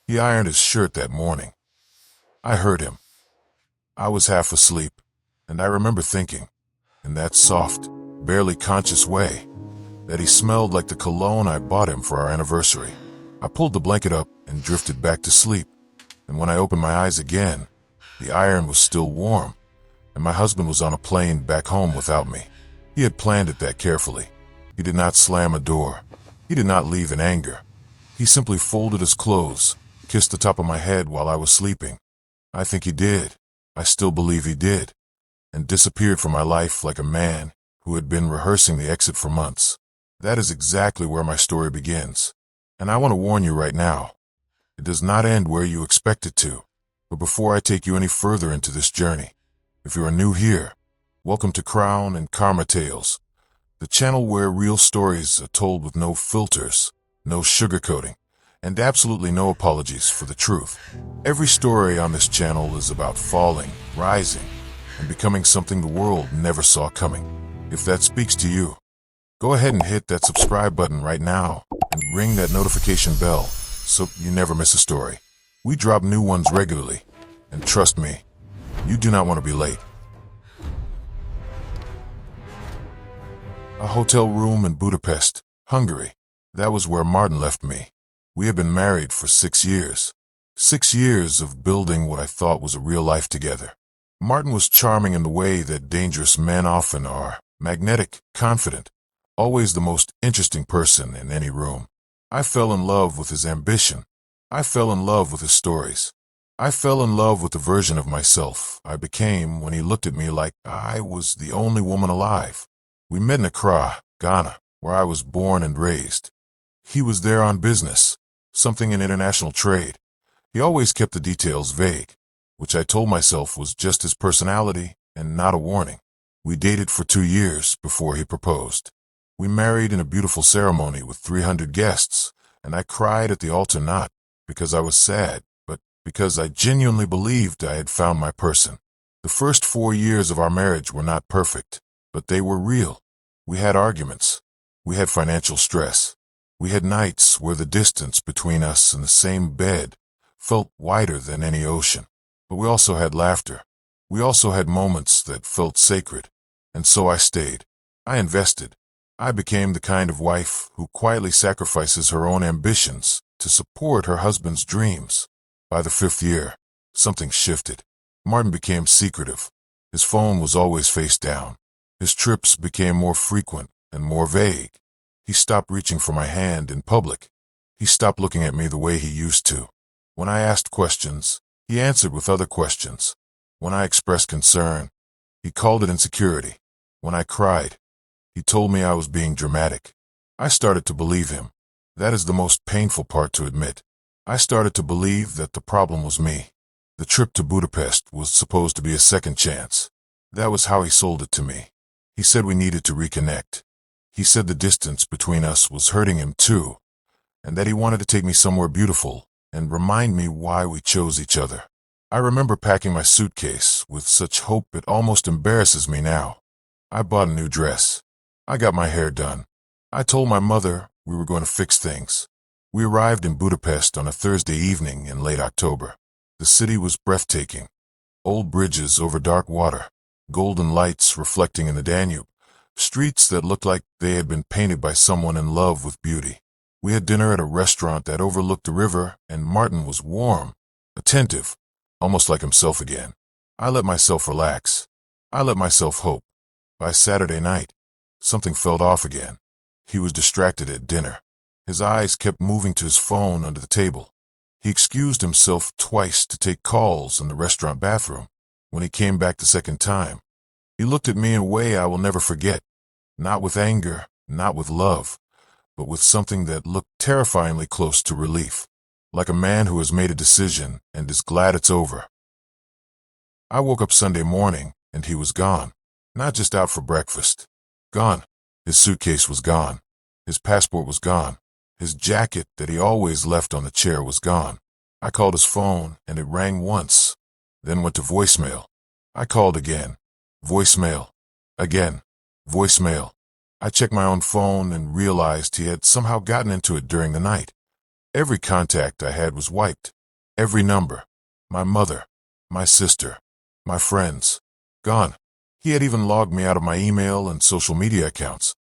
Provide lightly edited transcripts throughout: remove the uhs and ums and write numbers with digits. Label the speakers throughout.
Speaker 1: He ironed his shirt that morning. I heard him. I was half asleep, and I remember thinking, in that soft, barely conscious way, that he smelled like the cologne I bought him for our anniversary. I pulled the blanket up and drifted back to sleep, and when I opened my eyes again, the iron was still warm, and my husband was on a plane back home without me. He had planned it that carefully. He did not slam a door. He did not leave in anger. He simply folded his clothes, kissed the top of my head while I was sleeping. I think he did. I still believe he did. And disappeared from my life like a man who had been rehearsing the exit for months. That is exactly where my story begins. And I want to warn you right now. It does not end where you expect it to. But before I take you any further into this journey, if you are new here, welcome to Crown and Karma Tales, the channel where real stories are told with no filters, no sugarcoating, and absolutely no apologies for the truth. Every story on this channel is about falling, rising, and becoming something the world never saw coming. If that speaks to you, go ahead and hit that subscribe button right now and ring that notification bell so you never miss a story. We drop new ones regularly, and trust me, you do not want to be late. A hotel room in Budapest, Hungary. That was where Martin left me. We had been married for 6 years. 6 years of building what I thought was a real life together. Martin was charming in the way that dangerous men often are, magnetic, confident, always the most interesting person in any room. I fell in love with his ambition. I fell in love with his stories. I fell in love with the version of myself I became when he looked at me like I was the only woman alive. We met in Accra, Ghana, where I was born and raised. He was there on business, something in international trade. He always kept the details vague, which I told myself was just his personality and not a warning. We dated for 2 years before he proposed. We married in a beautiful ceremony with 300 guests, and I cried at the altar not because I was sad, but because I genuinely believed I had found my person. The first 4 years of our marriage were not perfect, but they were real. We had arguments. We had financial stress. We had nights where the distance between us in the same bed felt wider than any ocean. But we also had laughter. We also had moments that felt sacred. And so I stayed. I invested. I became the kind of wife who quietly sacrifices her own ambitions to support her husband's dreams. By the 5th year, something shifted. Martin became secretive. His phone was always face down. His trips became more frequent and more vague. He stopped reaching for my hand in public. He stopped looking at me the way he used to. When I asked questions, he answered with other questions. When I expressed concern, he called it insecurity. When I cried, he told me I was being dramatic. I started to believe him. That is the most painful part to admit. I started to believe that the problem was me. The trip to Budapest was supposed to be a second chance. That was how he sold it to me. He said we needed to reconnect. He said the distance between us was hurting him too, and that he wanted to take me somewhere beautiful and remind me why we chose each other. I remember packing my suitcase with such hope it almost embarrasses me now. I bought a new dress. I got my hair done. I told my mother we were going to fix things. We arrived in Budapest on a Thursday evening in late October. The city was breathtaking. Old bridges over dark water, golden lights reflecting in the Danube, streets that looked like they had been painted by someone in love with beauty. We had dinner at a restaurant that overlooked the river, and Martin was warm, attentive, almost like himself again. I let myself relax. I let myself hope. By Saturday night, something felt off again. He was distracted at dinner. His eyes kept moving to his phone under the table. He excused himself twice to take calls in the restaurant bathroom. When he came back the second time, he looked at me in a way I will never forget. Not with anger, not with love, but with something that looked terrifyingly close to relief. Like a man who has made a decision and is glad it's over. I woke up Sunday morning and he was gone. Not just out for breakfast. Gone. His suitcase was gone. His passport was gone. His jacket that he always left on the chair was gone. I called his phone and it rang once, then went to voicemail. I called again. Voicemail. Again. Voicemail. I checked my own phone and realized he had somehow gotten into it during the night. Every contact I had was wiped. Every number. My mother, my sister, my friends. Gone. He had even logged me out of my email and social media accounts,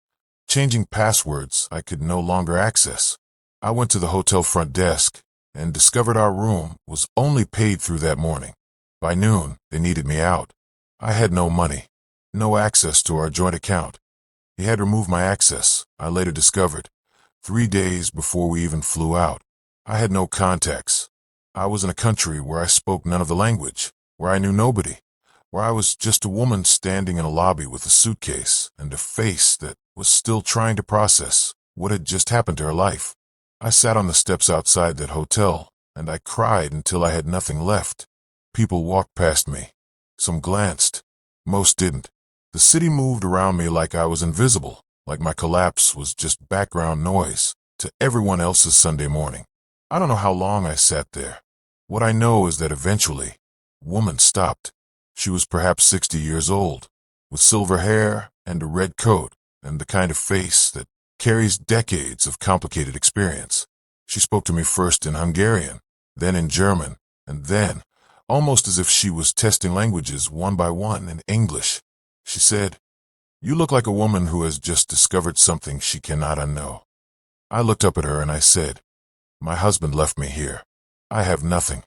Speaker 1: changing passwords I could no longer access. I went to the hotel front desk and discovered our room was only paid through that morning. By noon, they needed me out. I had no money, no access to our joint account. He had removed my access, I later discovered, 3 days before we even flew out. I had no contacts. I was in a country where I spoke none of the language, where I knew nobody, where I was just a woman standing in a lobby with a suitcase and a face that was still trying to process what had just happened to her life. I sat on the steps outside that hotel, and I cried until I had nothing left. People walked past me. Some glanced. Most didn't. The city moved around me like I was invisible, like my collapse was just background noise to everyone else's Sunday morning. I don't know how long I sat there. What I know is that eventually, woman stopped. She was perhaps 60 years old, with silver hair and a red coat and the kind of face that carries decades of complicated experience. She spoke to me first in Hungarian, then in German, and then, almost as if she was testing languages one by one, in English. She said, "You look like a woman who has just discovered something she cannot unknow." I looked up at her and I said, "My husband left me here. I have nothing."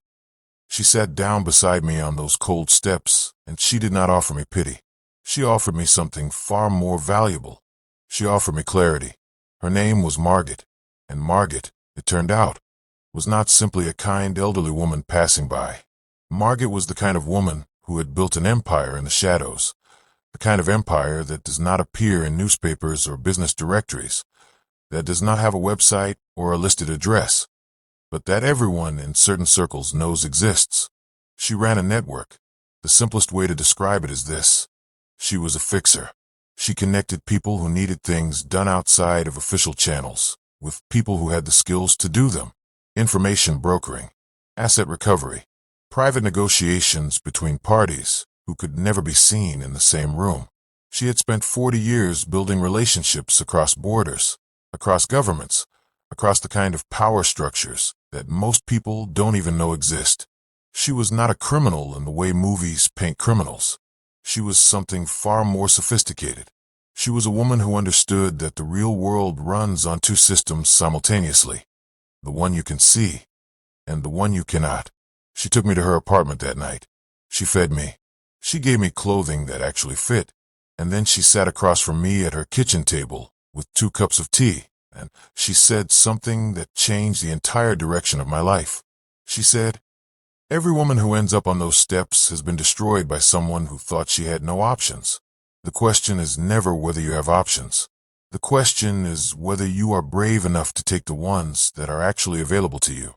Speaker 1: She sat down beside me on those cold steps, and she did not offer me pity. She offered me something far more valuable. She offered me clarity. Her name was Margaret, and Margaret, it turned out, was not simply a kind elderly woman passing by. Margaret was the kind of woman who had built an empire in the shadows, the kind of empire that does not appear in newspapers or business directories, that does not have a website or a listed address, but that everyone in certain circles knows exists. She ran a network. The simplest way to describe it is this: she was a fixer. She connected people who needed things done outside of official channels with people who had the skills to do them. Information brokering, asset recovery, private negotiations between parties who could never be seen in the same room. She had spent 40 years building relationships across borders, across governments, across the kind of power structures that most people don't even know exist. She was not a criminal in the way movies paint criminals. She was something far more sophisticated. She was a woman who understood that the real world runs on two systems simultaneously, the one you can see and the one you cannot. She took me to her apartment that night. She fed me. She gave me clothing that actually fit, and then she sat across from me at her kitchen table with 2 cups of tea, and she said something that changed the entire direction of my life. She said, "Every woman who ends up on those steps has been destroyed by someone who thought she had no options. The question is never whether you have options. The question is whether you are brave enough to take the ones that are actually available to you."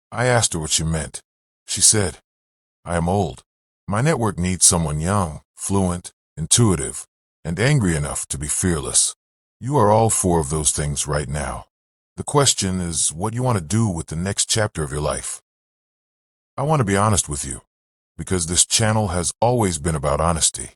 Speaker 1: I asked her what she meant. She said, "I am old. My network needs someone young, fluent, intuitive, and angry enough to be fearless. You are all 4 of those things right now. The question is what you want to do with the next chapter of your life." I want to be honest with you, because this channel has always been about honesty.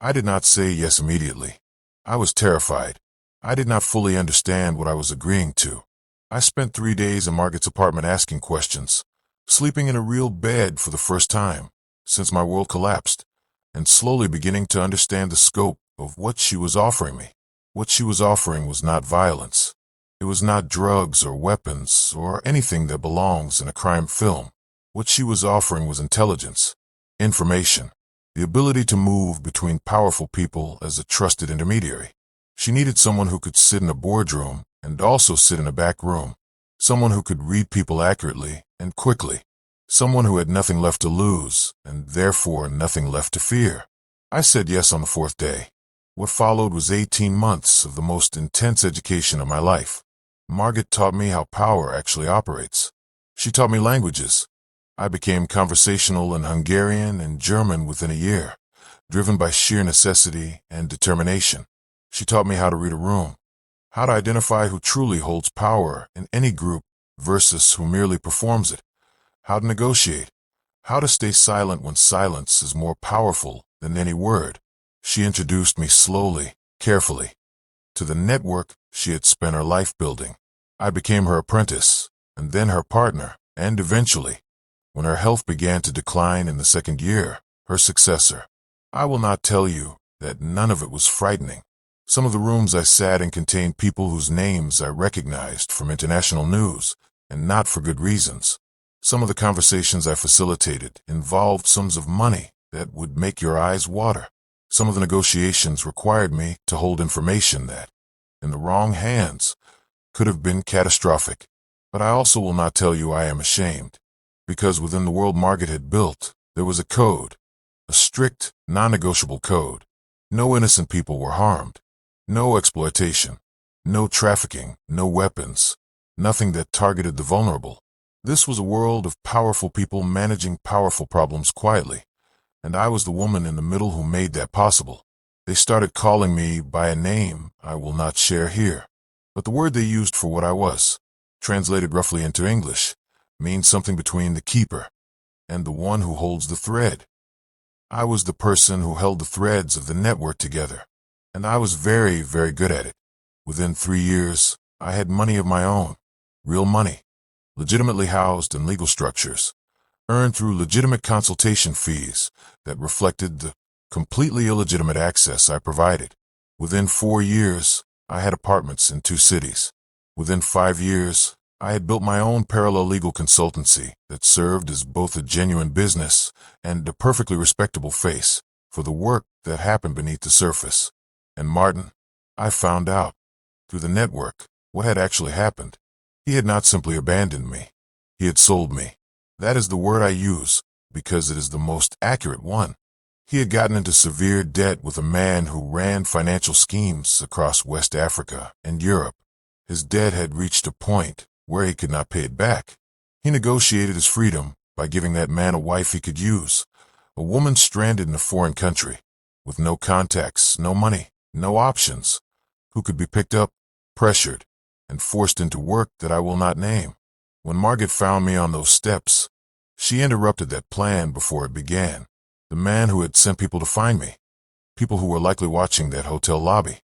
Speaker 1: I did not say yes immediately. I was terrified. I did not fully understand what I was agreeing to. I spent 3 days in Margaret's apartment asking questions, sleeping in a real bed for the first time since my world collapsed, and slowly beginning to understand the scope of what she was offering me. What she was offering was not violence. It was not drugs or weapons or anything that belongs in a crime film. What she was offering was intelligence, information, the ability to move between powerful people as a trusted intermediary. She needed someone who could sit in a boardroom and also sit in a back room, someone who could read people accurately and quickly, someone who had nothing left to lose and therefore nothing left to fear. I said yes on the 4th day. What followed was 18 months of the most intense education of my life. Margaret taught me how power actually operates. She taught me languages. I became conversational in Hungarian and German within a year, driven by sheer necessity and determination. She taught me how to read a room, how to identify who truly holds power in any group versus who merely performs it, how to negotiate, how to stay silent when silence is more powerful than any word. She introduced me slowly, carefully, to the network she had spent her life building. I became her apprentice, and then her partner, and eventually, when her health began to decline in the second year, her successor. I will not tell you that none of it was frightening. Some of the rooms I sat in contained people whose names I recognized from international news, and not for good reasons. Some of the conversations I facilitated involved sums of money that would make your eyes water. Some of the negotiations required me to hold information that, in the wrong hands, could have been catastrophic. But I also will not tell you I am ashamed, because within the world Margaret had built, there was a code, a strict, non-negotiable code. No innocent people were harmed. No exploitation. No trafficking. No weapons. Nothing that targeted the vulnerable. This was a world of powerful people managing powerful problems quietly, and I was the woman in the middle who made that possible. They started calling me by a name I will not share here, but the word they used for what I was, translated roughly into English, means something between the keeper and the one who holds the thread. I was the person who held the threads of the network together, and I was very, very good at it. Within 3 years, I had money of my own, real money, legitimately housed in legal structures, earned through legitimate consultation fees that reflected the completely illegitimate access I provided. Within 4 years, I had apartments in 2 cities. Within 5 years, I had built my own parallel legal consultancy that served as both a genuine business and a perfectly respectable face for the work that happened beneath the surface. And Martin, I found out, through the network, what had actually happened. He had not simply abandoned me. He had sold me. That is the word I use, because it is the most accurate one. He had gotten into severe debt with a man who ran financial schemes across West Africa and Europe. His debt had reached a point where he could not pay it back. He negotiated his freedom by giving that man a wife he could use, a woman stranded in a foreign country, with no contacts, no money, no options, who could be picked up, pressured, and forced into work that I will not name. When Margaret found me on those steps, she interrupted that plan before it began. The man who had sent people to find me, people who were likely watching that hotel lobby,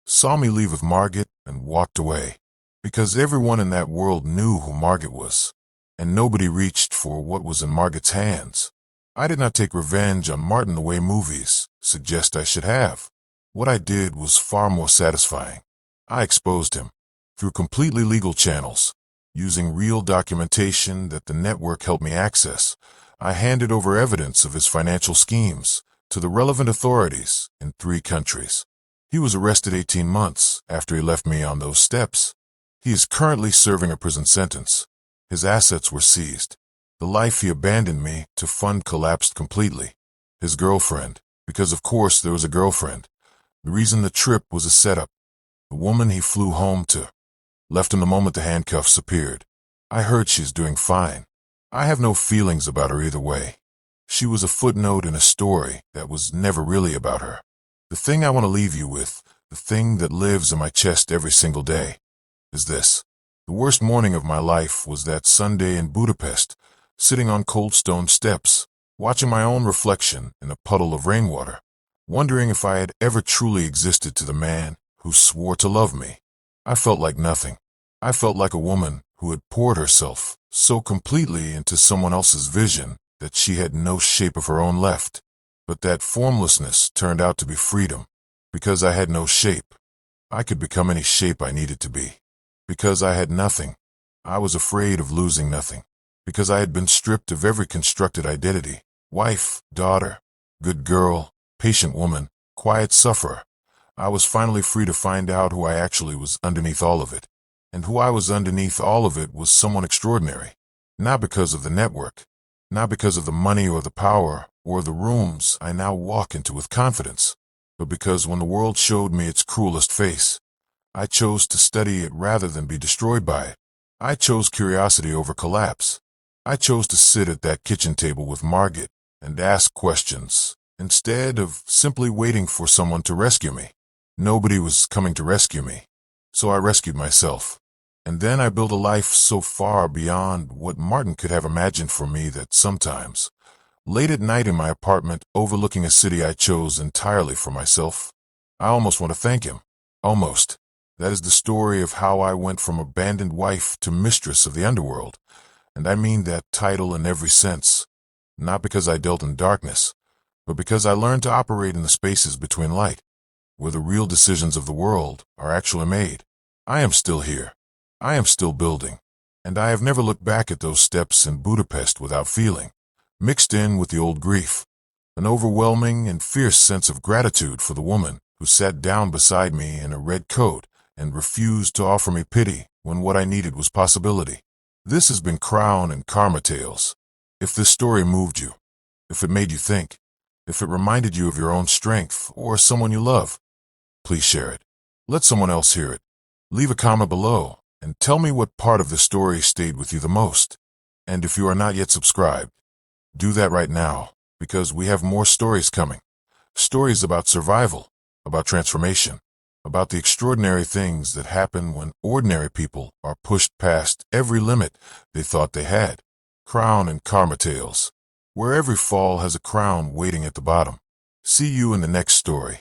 Speaker 1: saw me leave with Margaret and walked away, because everyone in that world knew who Margaret was, and nobody reached for what was in Margaret's hands. I did not take revenge on Martin the way movies suggest I should have. What I did was far more satisfying. I exposed him, through completely legal channels, using real documentation that the network helped me access. I handed over evidence of his financial schemes to the relevant authorities in 3 countries. He was arrested 18 months after he left me on those steps. He is currently serving a prison sentence. His assets were seized. The life he abandoned me to fund collapsed completely. His girlfriend, because of course there was a girlfriend. The reason the trip was a setup. The woman he flew home to, left him the moment the handcuffs appeared. I heard she's doing fine. I have no feelings about her either way. She was a footnote in a story that was never really about her. The thing I want to leave you with, the thing that lives in my chest every single day, is this. The worst morning of my life was that Sunday in Budapest, sitting on cold stone steps, watching my own reflection in a puddle of rainwater, wondering if I had ever truly existed to the man who swore to love me. I felt like nothing. I felt like a woman who had poured herself so completely into someone else's vision that she had no shape of her own left. But that formlessness turned out to be freedom, because I had no shape. I could become any shape I needed to be. Because I had nothing, I was afraid of losing nothing. Because I had been stripped of every constructed identity, wife, daughter, good girl, patient woman, quiet sufferer, I was finally free to find out who I actually was underneath all of it. And who I was underneath all of it was someone extraordinary. Not because of the network, not because of the money or the power or the rooms I now walk into with confidence, but because when the world showed me its cruelest face, I chose to study it rather than be destroyed by it. I chose curiosity over collapse. I chose to sit at that kitchen table with Margaret and ask questions instead of simply waiting for someone to rescue me. Nobody was coming to rescue me, so I rescued myself. And then I built a life so far beyond what Martin could have imagined for me that sometimes, late at night in my apartment overlooking a city I chose entirely for myself, I almost want to thank him. Almost. That is the story of how I went from abandoned wife to mistress of the underworld, and I mean that title in every sense. Not because I dealt in darkness, but because I learned to operate in the spaces between light, where the real decisions of the world are actually made. I am still here. I am still building, and I have never looked back at those steps in Budapest without feeling, mixed in with the old grief, an overwhelming and fierce sense of gratitude for the woman who sat down beside me in a red coat and refused to offer me pity when what I needed was possibility. This has been Crown and Karma Tales. If this story moved you, if it made you think, if it reminded you of your own strength or someone you love, please share it. Let someone else hear it. Leave a comment below and tell me what part of the story stayed with you the most. And if you are not yet subscribed, do that right now, because we have more stories coming. Stories about survival, about transformation, about the extraordinary things that happen when ordinary people are pushed past every limit they thought they had. Crown and Karma Tales, where every fall has a crown waiting at the bottom. See you in the next story.